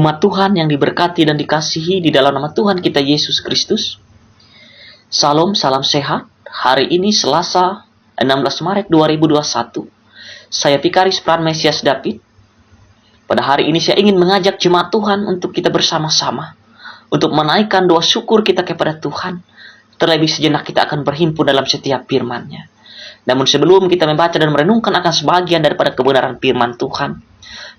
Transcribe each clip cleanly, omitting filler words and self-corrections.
Umat Tuhan yang diberkati dan dikasihi di dalam nama Tuhan kita Yesus Kristus. Salam sehat. Hari ini Selasa 16 Maret 2021. Saya Vikaris Pran Mesias David. Pada hari ini saya ingin mengajak jemaat Tuhan untuk kita bersama-sama untuk menaikkan doa syukur kita kepada Tuhan. Terlebih sejenak kita akan berhimpun dalam setiap firman-Nya. Namun sebelum kita membaca dan merenungkan akan sebagian daripada kebenaran firman Tuhan,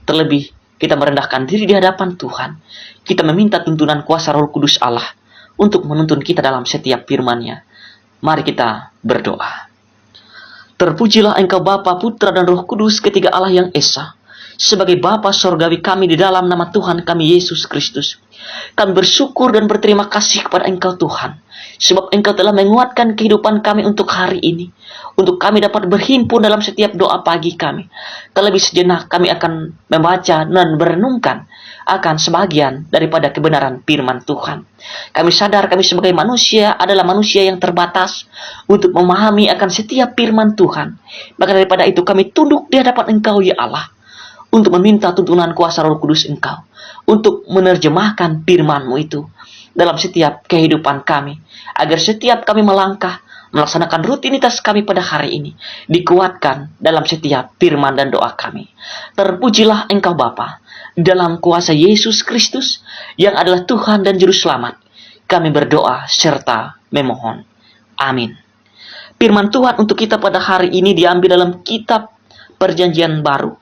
terlebih kita merendahkan diri di hadapan Tuhan. Kita meminta tuntunan kuasa Roh Kudus Allah untuk menuntun kita dalam setiap firman-Nya. Mari kita berdoa. Terpujilah Engkau Bapa, Putra dan Roh Kudus, ketiga Allah yang Esa. Sebagai Bapa sorgawi kami di dalam nama Tuhan kami Yesus Kristus, kami bersyukur dan berterima kasih kepada Engkau Tuhan, sebab Engkau telah menguatkan kehidupan kami untuk hari ini, untuk kami dapat berhimpun dalam setiap doa pagi kami. Terlebih sejenak kami akan membaca dan merenungkan akan sebagian daripada kebenaran firman Tuhan. Kami sadar kami sebagai manusia adalah manusia yang terbatas untuk memahami akan setiap firman Tuhan. Maka daripada itu kami tunduk di hadapan Engkau ya Allah, untuk meminta tuntunan kuasa Roh Kudus Engkau, untuk menerjemahkan firman-Mu itu dalam setiap kehidupan kami, agar setiap kami melangkah, melaksanakan rutinitas kami pada hari ini, dikuatkan dalam setiap firman dan doa kami. Terpujilah Engkau Bapa, dalam kuasa Yesus Kristus, yang adalah Tuhan dan Juru Selamat, kami berdoa serta memohon. Amin. Firman Tuhan untuk kita pada hari ini diambil dalam kitab Perjanjian Baru,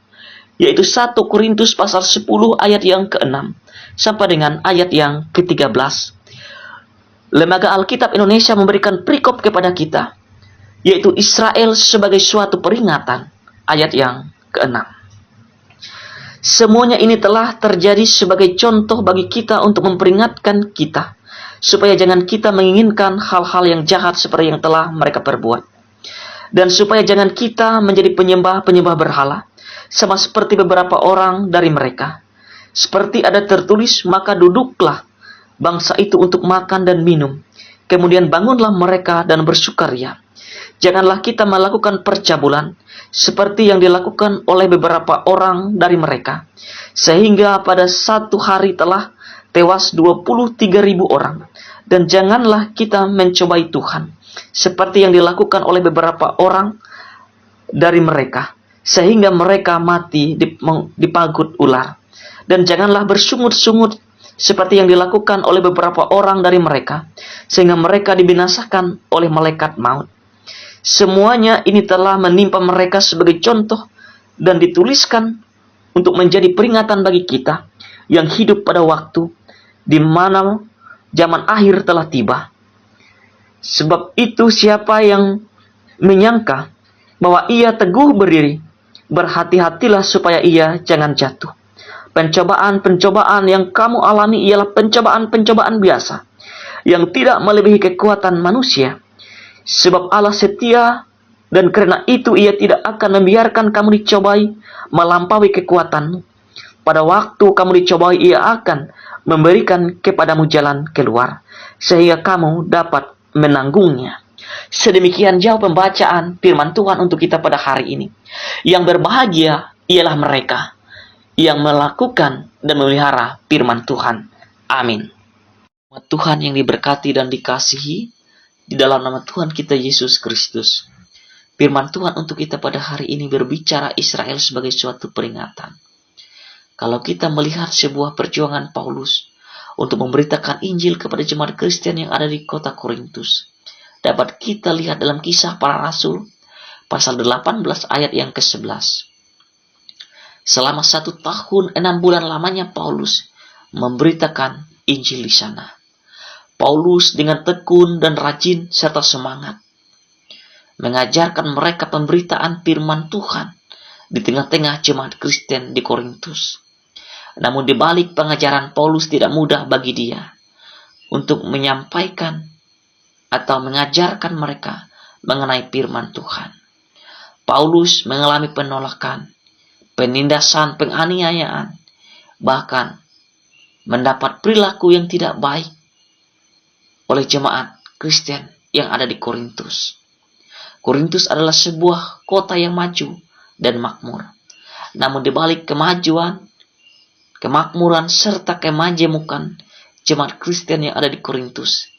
yaitu 1 Korintus pasal 10 ayat yang ke-6 sampai dengan ayat yang ke-13. Lembaga Alkitab Indonesia memberikan perikop kepada kita, yaitu Israel sebagai suatu peringatan, ayat yang ke-6. Semuanya ini telah terjadi sebagai contoh bagi kita untuk memperingatkan kita, supaya jangan kita menginginkan hal-hal yang jahat seperti yang telah mereka perbuat. Dan supaya jangan kita menjadi penyembah-penyembah berhala, sama seperti beberapa orang dari mereka. Seperti ada tertulis, maka duduklah bangsa itu untuk makan dan minum. Kemudian bangunlah mereka dan bersukaria. Janganlah kita melakukan percabulan, seperti yang dilakukan oleh beberapa orang dari mereka. Sehingga pada satu hari telah tewas 23.000 orang. Dan janganlah kita mencobai Tuhan, seperti yang dilakukan oleh beberapa orang dari mereka, sehingga mereka mati dipagut ular. Dan janganlah bersungut-sungut seperti yang dilakukan oleh beberapa orang dari mereka, sehingga mereka dibinasakan oleh malaikat maut. Semuanya ini telah menimpa mereka sebagai contoh dan dituliskan untuk menjadi peringatan bagi kita yang hidup pada waktu di mana zaman akhir telah tiba. Sebab itu siapa yang menyangka bahwa ia teguh berdiri, berhati-hatilah supaya ia jangan jatuh. Pencobaan-pencobaan yang kamu alami ialah pencobaan-pencobaan biasa, yang tidak melebihi kekuatan manusia. Sebab Allah setia, dan karena itu ia tidak akan membiarkan kamu dicobai melampaui kekuatanmu. Pada waktu kamu dicobai, ia akan memberikan kepadamu jalan keluar, sehingga kamu dapat menanggungnya. Sedemikian jauh pembacaan firman Tuhan untuk kita pada hari ini. Yang berbahagia ialah mereka yang melakukan dan memelihara firman Tuhan. Amin. Tuhan yang diberkati dan dikasihi di dalam nama Tuhan kita Yesus Kristus. Firman Tuhan untuk kita pada hari ini berbicara Israel sebagai suatu peringatan. Kalau kita melihat sebuah perjuangan Paulus untuk memberitakan Injil kepada jemaat Kristen yang ada di kota Korintus, dapat kita lihat dalam Kisah Para Rasul pasal 18 ayat yang ke-11. Selama 1 tahun 6 bulan lamanya Paulus memberitakan Injil di sana. Paulus dengan tekun dan rajin serta semangat mengajarkan mereka pemberitaan firman Tuhan di tengah-tengah jemaat Kristen di Korintus. Namun di balik pengajaran Paulus tidak mudah bagi dia untuk menyampaikan atau mengajarkan mereka mengenai firman Tuhan. Paulus mengalami penolakan, penindasan, penganiayaan, bahkan mendapat perilaku yang tidak baik oleh jemaat Kristen yang ada di Korintus. Korintus adalah sebuah kota yang maju dan makmur. Namun di balik kemajuan, kemakmuran, serta kemajemukan jemaat Kristen yang ada di Korintus.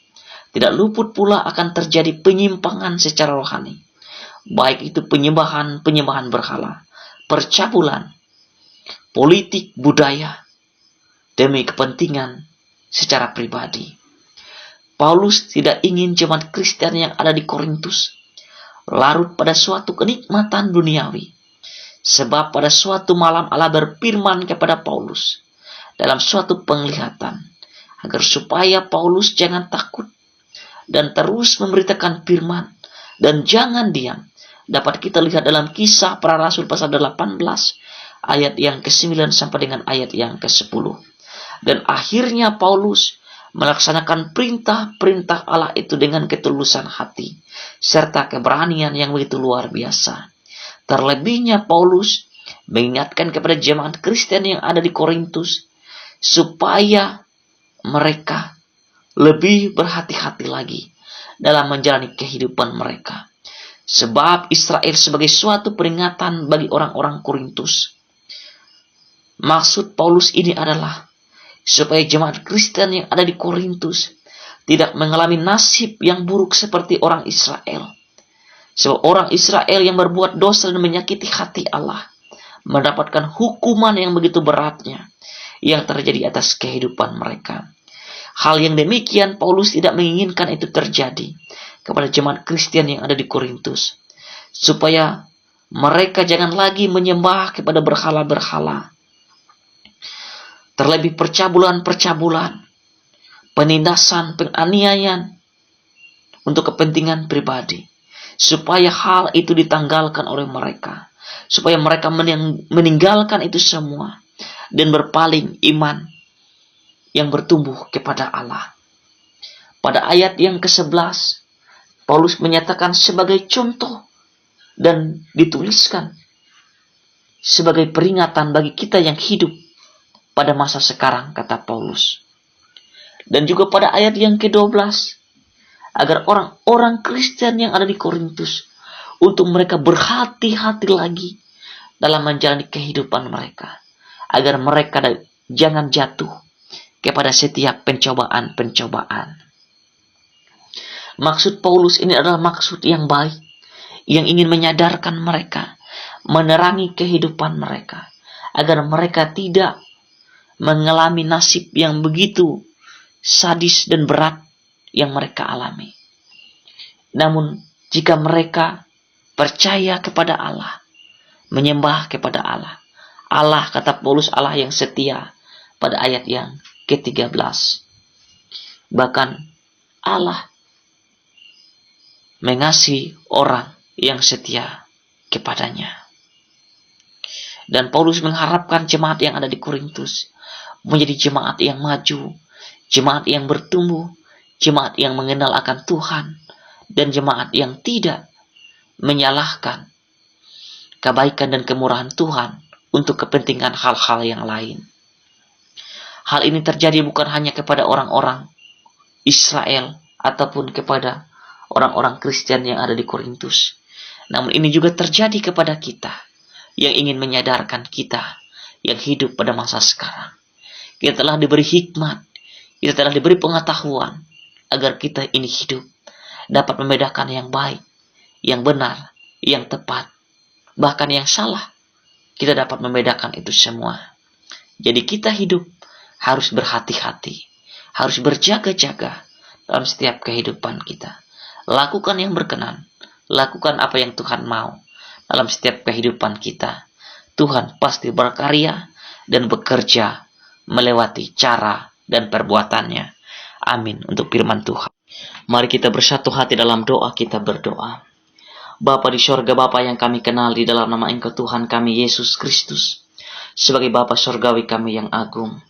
Tidak luput pula akan terjadi penyimpangan secara rohani, baik itu penyembahan berhala, percabulan, politik, budaya, demi kepentingan secara pribadi. Paulus tidak ingin jemaat Kristen yang ada di Korintus larut pada suatu kenikmatan duniawi, sebab pada suatu malam Allah berfirman kepada Paulus dalam suatu penglihatan, agar supaya Paulus jangan takut dan terus memberitakan firman dan jangan diam. Dapat kita lihat dalam Kisah Para Rasul pasal 18 ayat yang ke-9 sampai dengan ayat yang ke-10. Dan akhirnya Paulus melaksanakan perintah-perintah Allah itu dengan ketulusan hati serta keberanian yang begitu luar biasa. Terlebihnya Paulus mengingatkan kepada jemaat Kristen yang ada di Korintus supaya mereka lebih berhati-hati lagi dalam menjalani kehidupan mereka. Sebab Israel sebagai suatu peringatan bagi orang-orang Korintus. Maksud Paulus ini adalah supaya jemaat Kristen yang ada di Korintus tidak mengalami nasib yang buruk seperti orang Israel. Sebab orang Israel yang berbuat dosa dan menyakiti hati Allah mendapatkan hukuman yang begitu beratnya yang terjadi atas kehidupan mereka. Hal yang demikian Paulus tidak menginginkan itu terjadi kepada jemaat Kristen yang ada di Korintus, supaya mereka jangan lagi menyembah kepada berhala-berhala, terlebih percabulan, penindasan, penganiayaan untuk kepentingan pribadi, supaya hal itu ditanggalkan oleh mereka, supaya mereka meninggalkan itu semua dan berpaling iman yang bertumbuh kepada Allah. Pada ayat yang ke-11, Paulus menyatakan sebagai contoh dan dituliskan sebagai peringatan bagi kita yang hidup pada masa sekarang, kata Paulus. Dan juga pada ayat yang ke-12, agar orang-orang Kristen yang ada di Korintus, untuk mereka berhati-hati lagi dalam menjalani kehidupan mereka, agar mereka jangan jatuh kepada setiap pencobaan-pencobaan. Maksud Paulus ini adalah maksud yang baik, yang ingin menyadarkan mereka, menerangi kehidupan mereka, agar mereka tidak mengalami nasib yang begitu sadis dan berat yang mereka alami. Namun, jika mereka percaya kepada Allah, menyembah kepada Allah, Allah, kata Paulus, Allah yang setia pada ayat yang ke-13. Bahkan Allah mengasihi orang yang setia kepadanya. Dan Paulus mengharapkan jemaat yang ada di Korintus menjadi jemaat yang maju, jemaat yang bertumbuh, jemaat yang mengenal akan Tuhan, dan jemaat yang tidak menyalahkan kebaikan dan kemurahan Tuhan untuk kepentingan hal-hal yang lain. Hal ini terjadi bukan hanya kepada orang-orang Israel ataupun kepada orang-orang Kristen yang ada di Korintus. Namun ini juga terjadi kepada kita yang ingin menyadarkan kita yang hidup pada masa sekarang. Kita telah diberi hikmat, kita telah diberi pengetahuan agar kita ini hidup dapat membedakan yang baik, yang benar, yang tepat, bahkan yang salah. Kita dapat membedakan itu semua. Jadi kita hidup harus berhati-hati, harus berjaga-jaga dalam setiap kehidupan kita. Lakukan yang berkenan, lakukan apa yang Tuhan mau dalam setiap kehidupan kita. Tuhan pasti berkarya dan bekerja melewati cara dan perbuatannya. Amin untuk firman Tuhan. Mari kita bersatu hati dalam doa, kita berdoa. Bapa di sorga, Bapa yang kami kenal di dalam nama Engkau Tuhan kami Yesus Kristus, sebagai Bapa sorgawi kami yang agung.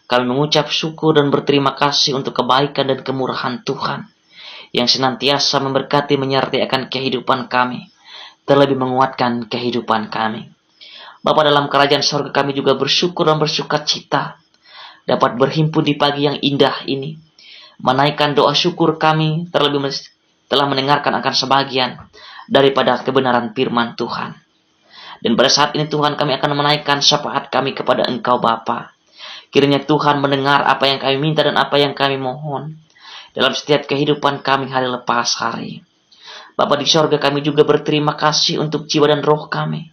Kami mengucap syukur dan berterima kasih untuk kebaikan dan kemurahan Tuhan yang senantiasa memberkati menyertai akan kehidupan kami, terlebih menguatkan kehidupan kami. Bapa, dalam kerajaan sorga kami juga bersyukur dan bersukacita dapat berhimpun di pagi yang indah ini, menaikkan doa syukur kami, terlebih telah mendengarkan akan sebagian daripada kebenaran firman Tuhan. Dan pada saat ini Tuhan, kami akan menaikkan syafaat kami kepada Engkau Bapa, Kiranya Tuhan mendengar apa yang kami minta dan apa yang kami mohon dalam setiap kehidupan kami hari lepas hari. Bapa di sorga, kami juga berterima kasih untuk jiwa dan roh kami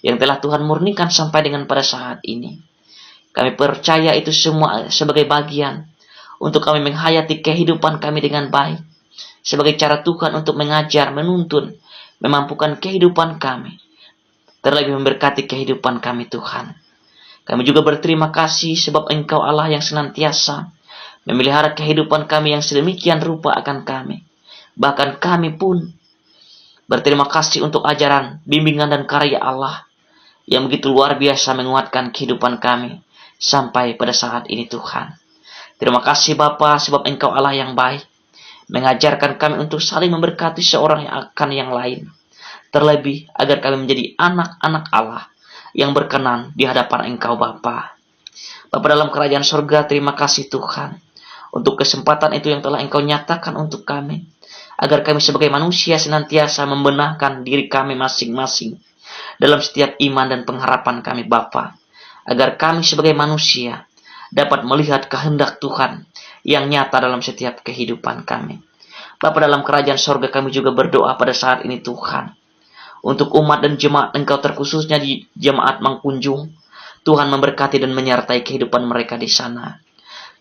yang telah Tuhan murnikan sampai dengan pada saat ini. Kami percaya itu semua sebagai bagian untuk kami menghayati kehidupan kami dengan baik, sebagai cara Tuhan untuk mengajar, menuntun, memampukan kehidupan kami, terlebih memberkati kehidupan kami Tuhan. Kami juga berterima kasih sebab Engkau Allah yang senantiasa memelihara kehidupan kami yang sedemikian rupa akan kami. Bahkan kami pun berterima kasih untuk ajaran, bimbingan dan karya Allah yang begitu luar biasa menguatkan kehidupan kami sampai pada saat ini Tuhan. Terima kasih Bapa sebab Engkau Allah yang baik, mengajarkan kami untuk saling memberkati seorang yang akan yang lain. Terlebih agar kami menjadi anak-anak Allah yang berkenan di hadapan Engkau Bapa. Bapa dalam kerajaan surga, terima kasih Tuhan untuk kesempatan itu yang telah Engkau nyatakan untuk kami, agar kami sebagai manusia senantiasa membenahkan diri kami masing-masing dalam setiap iman dan pengharapan kami Bapa, agar kami sebagai manusia dapat melihat kehendak Tuhan yang nyata dalam setiap kehidupan kami. Bapa dalam kerajaan surga, kami juga berdoa pada saat ini Tuhan, untuk umat dan jemaat Engkau terkhususnya di jemaat Mangkunjung. Tuhan memberkati dan menyertai kehidupan mereka di sana.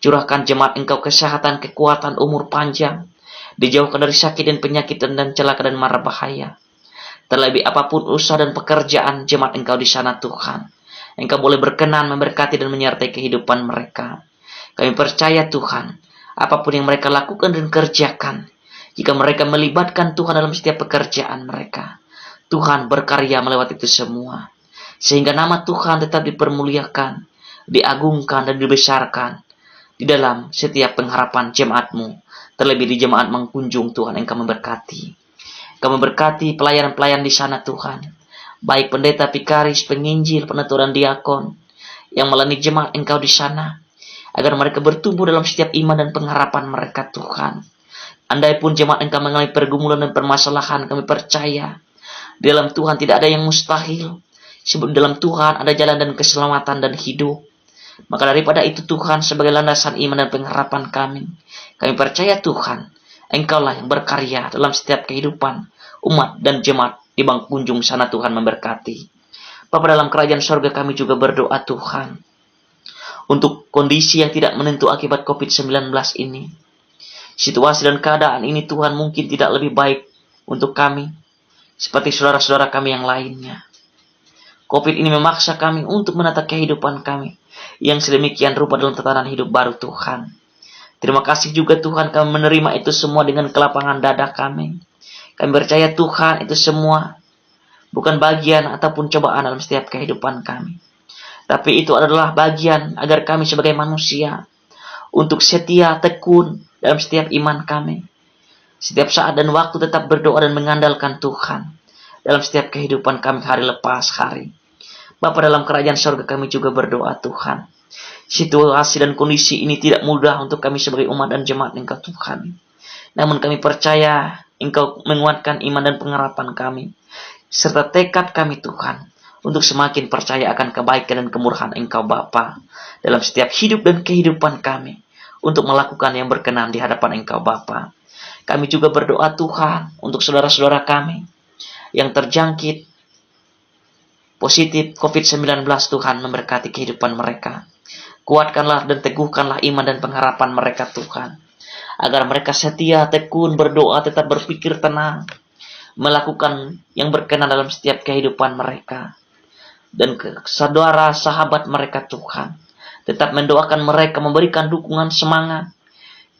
Curahkan jemaat Engkau kesehatan, kekuatan, umur panjang, dijauhkan dari sakit dan penyakit dan celaka dan mara bahaya. Terlebih apapun usaha dan pekerjaan jemaat Engkau di sana Tuhan, Engkau boleh berkenan memberkati dan menyertai kehidupan mereka. Kami percaya Tuhan, apapun yang mereka lakukan dan kerjakan, jika mereka melibatkan Tuhan dalam setiap pekerjaan mereka, Tuhan berkarya melewati itu semua, sehingga nama Tuhan tetap dipermuliakan, diagungkan dan dibesarkan di dalam setiap pengharapan jemaat-Mu, terlebih di jemaat Mangkunjung Tuhan. Engkau memberkati. Engkau memberkati pelayan-pelayan di sana Tuhan, baik pendeta, pikaris, penginjil, penetua dan diakon yang melayani jemaat Engkau di sana, agar mereka bertumbuh dalam setiap iman dan pengharapan mereka Tuhan. Andai pun jemaat Engkau mengalami pergumulan dan permasalahan, kami percaya di dalam Tuhan tidak ada yang mustahil, sebab dalam Tuhan ada jalan dan keselamatan dan hidup. Maka daripada itu Tuhan, sebagai landasan iman dan pengharapan kami percaya Tuhan, Engkaulah yang berkarya dalam setiap kehidupan umat dan jemaat di Mangkunjung sana Tuhan memberkati. Bapa dalam kerajaan surga, kami juga berdoa Tuhan untuk kondisi yang tidak menentu akibat COVID-19 ini. Situasi dan keadaan ini Tuhan mungkin tidak lebih baik untuk kami seperti saudara-saudara kami yang lainnya. COVID ini memaksa kami untuk menata kehidupan kami yang sedemikian rupa dalam tatanan hidup baru Tuhan. Terima kasih juga Tuhan, kami menerima itu semua dengan kelapangan dada kami. Kami percaya Tuhan itu semua bukan bagian ataupun cobaan dalam setiap kehidupan kami, tapi itu adalah bagian agar kami sebagai manusia untuk setia tekun dalam setiap iman kami, setiap saat dan waktu tetap berdoa dan mengandalkan Tuhan dalam setiap kehidupan kami hari lepas hari. Bapa dalam kerajaan surga, kami juga berdoa Tuhan, situasi dan kondisi ini tidak mudah untuk kami sebagai umat dan jemaat Engkau Tuhan. Namun kami percaya Engkau menguatkan iman dan pengharapan kami, serta tekad kami Tuhan, untuk semakin percaya akan kebaikan dan kemurahan Engkau Bapa dalam setiap hidup dan kehidupan kami, untuk melakukan yang berkenan di hadapan Engkau Bapa. Kami juga berdoa Tuhan untuk saudara-saudara kami yang terjangkit positif COVID-19, Tuhan memberkati kehidupan mereka. Kuatkanlah dan teguhkanlah iman dan pengharapan mereka Tuhan, agar mereka setia, tekun, berdoa, tetap berpikir tenang, melakukan yang berkenan dalam setiap kehidupan mereka. Dan saudara sahabat mereka Tuhan, tetap mendoakan mereka, memberikan dukungan semangat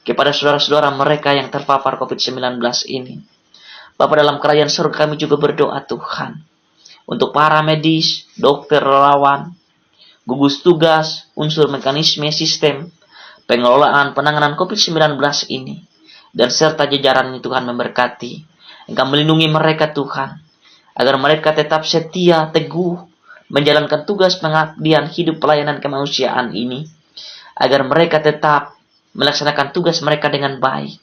kepada saudara-saudara mereka yang terpapar COVID-19 ini. Bapa dalam kerajaan surga, kami juga berdoa Tuhan untuk para medis, dokter, relawan, gugus tugas, unsur mekanisme sistem pengelolaan penanganan COVID-19 ini, dan serta jajaran Tuhan memberkati. Engkau melindungi mereka Tuhan, agar mereka tetap setia, teguh, menjalankan tugas pengabdian hidup pelayanan kemanusiaan ini, agar mereka tetap melaksanakan tugas mereka dengan baik,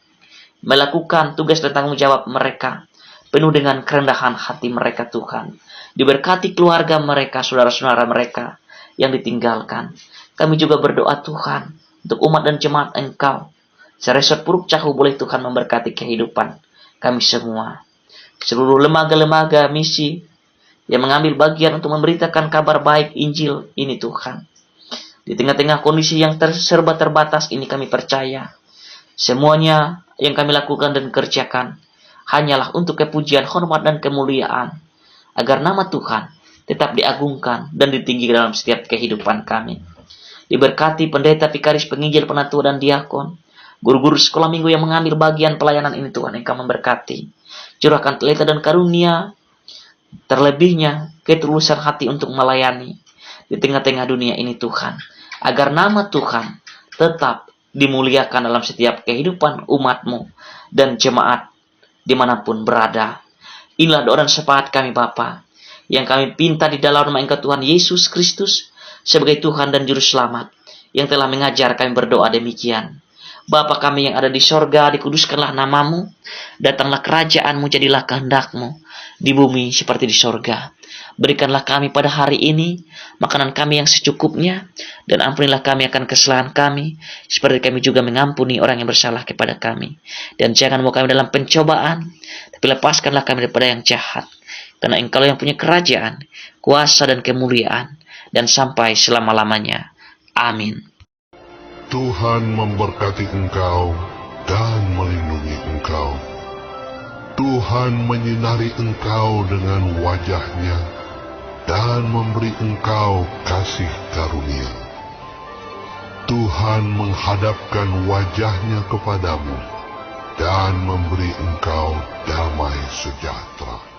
melakukan tugas dan tanggung jawab mereka penuh dengan kerendahan hati mereka Tuhan. Diberkati keluarga mereka, saudara-saudara mereka yang ditinggalkan. Kami juga berdoa Tuhan, untuk umat dan jemaat Engkau. Seresot Puruk Cahu boleh Tuhan memberkati kehidupan kami semua. Seluruh lembaga-lembaga misi yang mengambil bagian untuk memberitakan kabar baik Injil ini Tuhan. Di tengah-tengah kondisi yang serba terbatas ini kami percaya, semuanya yang kami lakukan dan kerjakan hanyalah untuk kepujian, hormat, dan kemuliaan, agar nama Tuhan tetap diagungkan dan ditinggi dalam setiap kehidupan kami. Diberkati pendeta, vikaris, penginjil, penatua, dan diakon, guru-guru sekolah minggu yang mengambil bagian pelayanan ini Tuhan, Engkau memberkati. Curahkan teleta dan karunia, terlebihnya ketulusan hati untuk melayani di tengah-tengah dunia ini Tuhan, agar nama Tuhan tetap dimuliakan dalam setiap kehidupan umat-Mu dan jemaat dimanapun berada. Inilah doa dan syafaat kami Bapa, yang kami pinta di dalam nama Engkau Tuhan Yesus Kristus, sebagai Tuhan dan Juru Selamat, yang telah mengajar kami berdoa demikian. Bapa kami yang ada di sorga, dikuduskanlah namamu, datanglah kerajaan-Mu, jadilah kehendak-Mu, di bumi seperti di sorga. Berikanlah kami pada hari ini makanan kami yang secukupnya, dan ampunilah kami akan kesalahan kami, seperti kami juga mengampuni orang yang bersalah kepada kami. Dan jangan bawa kami dalam pencobaan, tapi lepaskanlah kami daripada yang jahat. Karena Engkau yang punya kerajaan, kuasa, dan kemuliaan, dan sampai selama-lamanya. Amin. Tuhan memberkati engkau dan melindungi engkau. Tuhan menyinari engkau dengan wajah-Nya dan memberi engkau kasih karunia. Tuhan menghadapkan wajah-Nya kepadamu dan memberi engkau damai sejahtera.